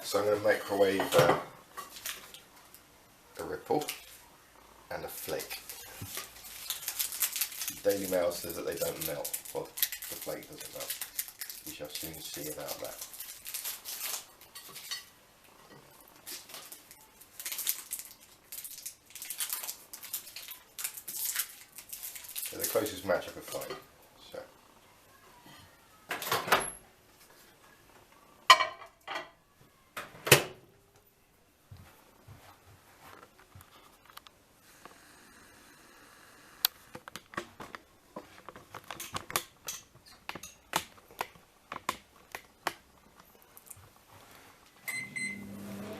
So I'm going to microwave a ripple and a flake. Daily Mail says that they don't melt. Well, the flake doesn't melt. We shall soon see about that. So the closest match I could find. So.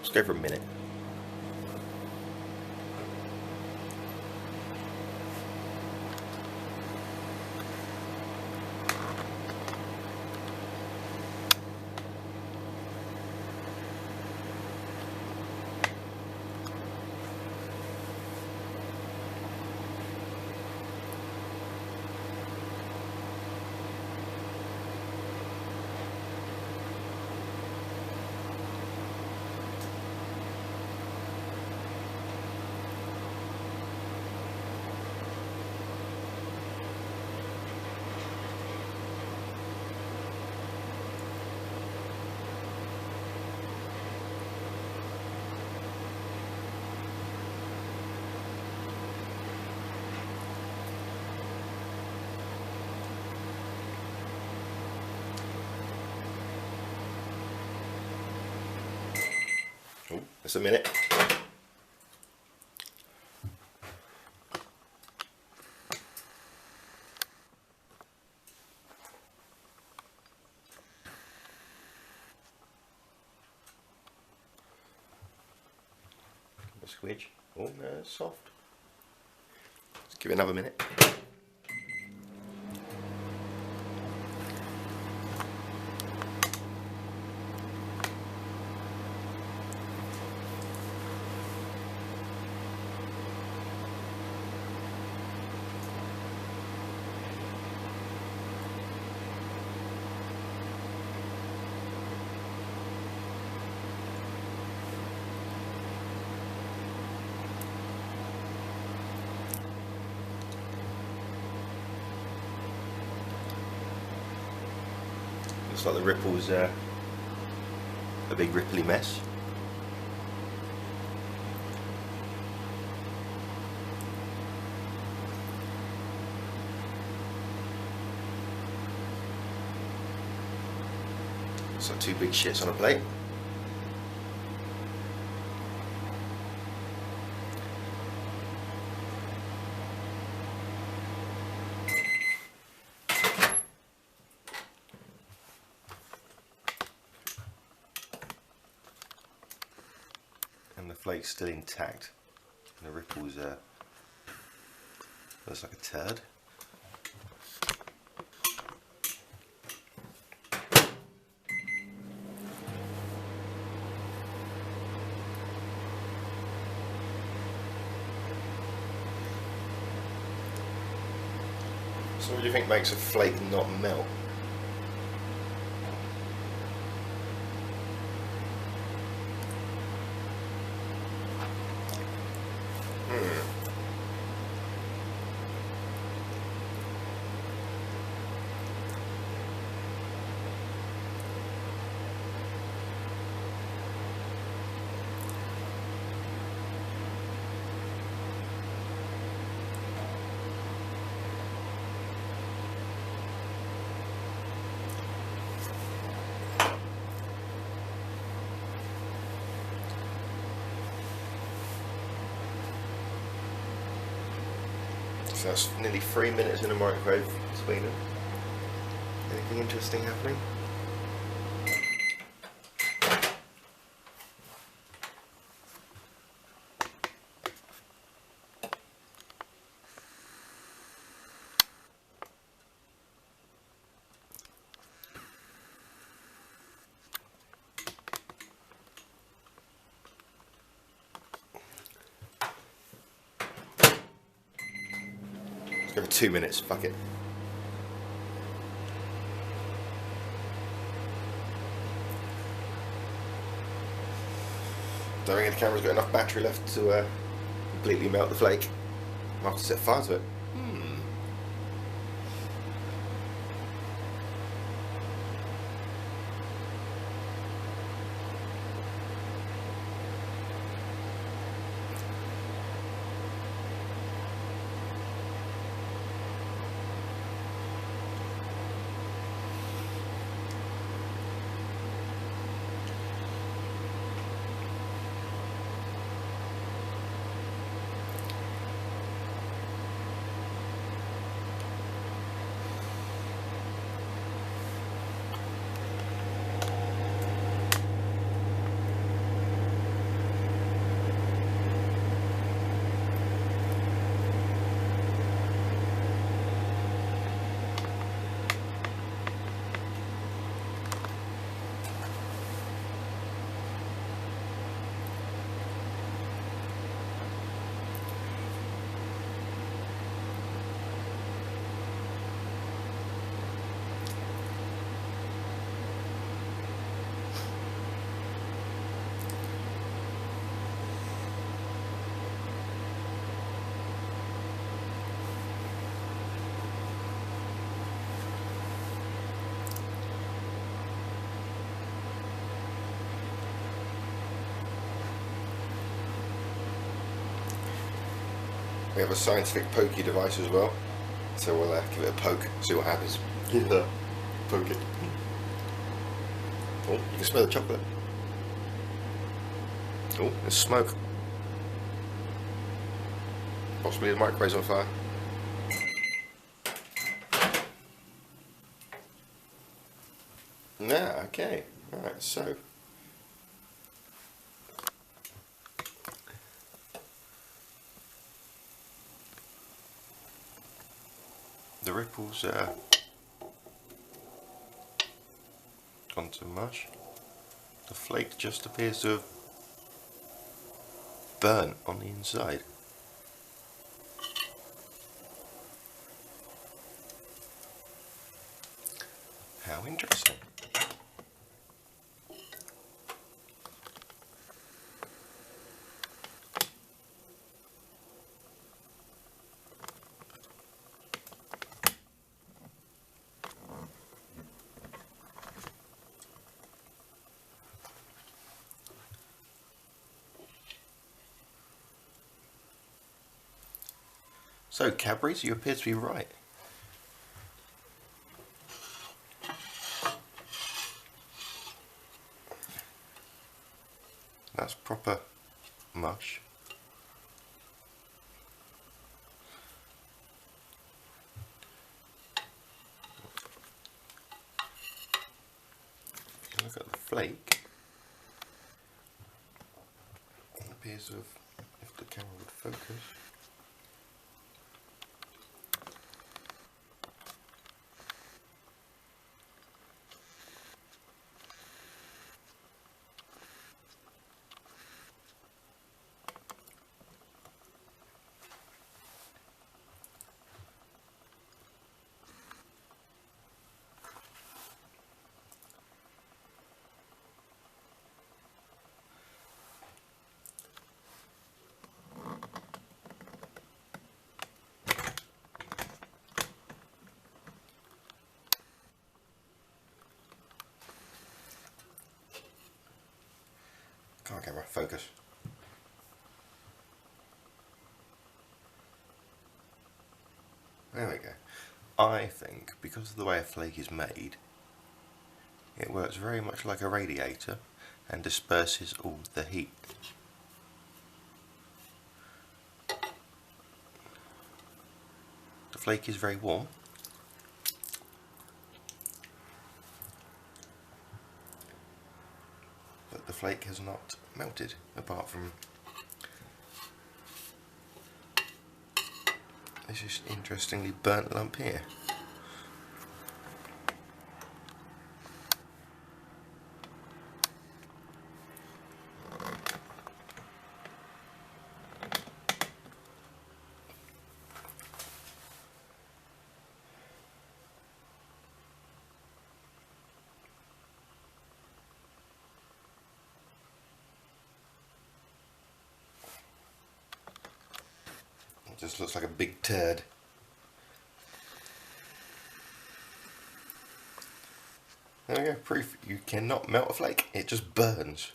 Let's go for a minute. Oh, just a minute. A squidge. Oh no, it's soft. Let's give it another minute. Looks like the ripple's a big ripply mess. It's like two big shits on a plate. And the flake's still intact. And the ripples looks like a turd. So what do you think makes a flake not melt? So that's nearly 3 minutes in the microwave between them. Anything interesting happening? Every 2 minutes, fuck it. Don't think the camera's got enough battery left to completely melt the flake. I'll have to set fire to it. We have a scientific pokey device as well, so we'll give it a poke, see what happens. Yeah, poke it. Oh, you can smell the chocolate. Oh, there's smoke. Possibly the microwave's on fire. Yeah, okay. Alright, so. The ripples gone to mush. The flake just appears to have burnt on the inside. How interesting. So, Cadbury's, you appear to be right. That's proper mush. If you look at the flake, it appears to have, if the camera would focus, come on camera, focus. There we go. I think because of the way a flake is made, it works very much like a radiator and disperses all the heat. The flake is very warm. But the flake has not melted, apart from this is interestingly burnt lump here. Just looks like a big turd. There we go, proof you cannot melt a flake, it just burns.